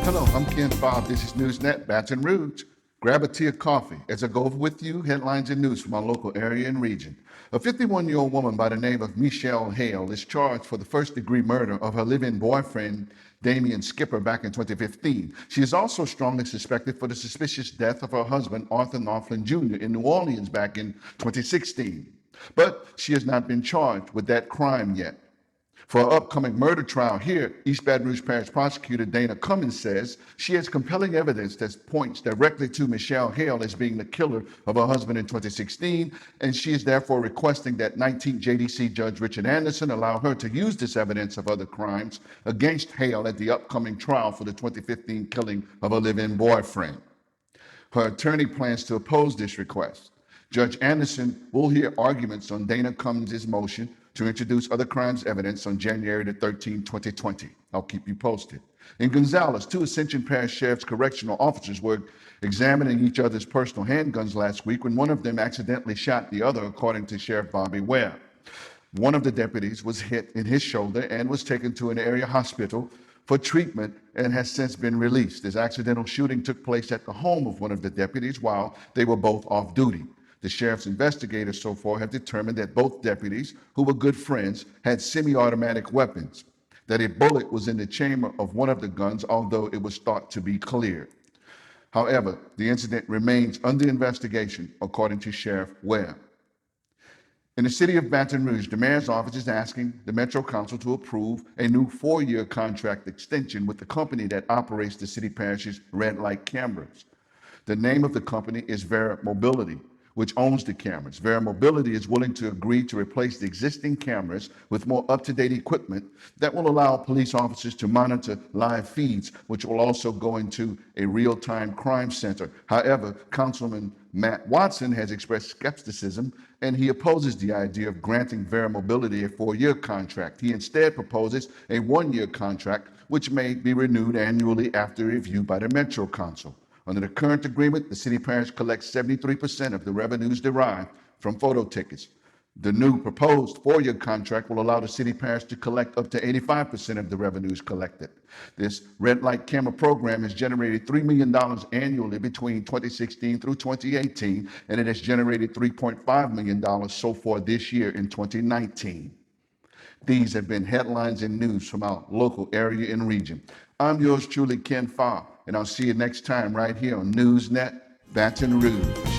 Hello, I'm Ken Fobb. This is NewsNet, Baton Rouge. Grab a tea or coffee as I go over with you headlines and news from our local area and region. A 51-year-old woman by the name of Michelle Hale is charged for the first-degree murder of her live-in boyfriend, Damian Skipper, back in 2015. She is also strongly suspected for the suspicious death of her husband, Arthur Naughlin Jr., in New Orleans back in 2016. But she has not been charged with that crime yet. For her upcoming murder trial here, East Baton Rouge Parish Prosecutor Dana Cummins says she has compelling evidence that points directly to Michelle Hale as being the killer of her husband in 2016, and she is therefore requesting that 19th JDC Judge Richard Anderson allow her to use this evidence of other crimes against Hale at the upcoming trial for the 2015 killing of her live-in boyfriend. Her attorney plans to oppose this request. Judge Anderson will hear arguments on Dana Cummins' motion to introduce other crimes evidence on January the 13th, 2020. I'll keep you posted. In Gonzales, two Ascension Parish Sheriff's correctional officers were examining each other's personal handguns last week when one of them accidentally shot the other, according to Sheriff Bobby Ware. One of the deputies was hit in his shoulder and was taken to an area hospital for treatment and has since been released. This accidental shooting took place at the home of one of the deputies while they were both off duty. The sheriff's investigators so far have determined that both deputies, who were good friends, had semi-automatic weapons, that a bullet was in the chamber of one of the guns, although it was thought to be cleared. However, the incident remains under investigation, according to Sheriff Ware. In the city of Baton Rouge, the mayor's office is asking the Metro Council to approve a new 4-year contract extension with the company that operates the city parish's red light cameras. The name of the company is Vera Mobility, which owns the cameras. Vera Mobility is willing to agree to replace the existing cameras with more up-to-date equipment that will allow police officers to monitor live feeds, which will also go into a real-time crime center. However, Councilman Matt Watson has expressed skepticism, and he opposes the idea of granting Vera Mobility a 4-year contract. He instead proposes a 1-year contract, which may be renewed annually after review by the Metro Council. Under the current agreement, the city parish collects 73% of the revenues derived from photo tickets. The new proposed 4-year contract will allow the city parish to collect up to 85% of the revenues collected. This red light camera program has generated $3 million annually between 2016 through 2018, and it has generated $3.5 million so far this year in 2019. These have been headlines and news from our local area and region. I'm yours truly, Ken Fobb, and I'll see you next time right here on NewsNet, Baton Rouge.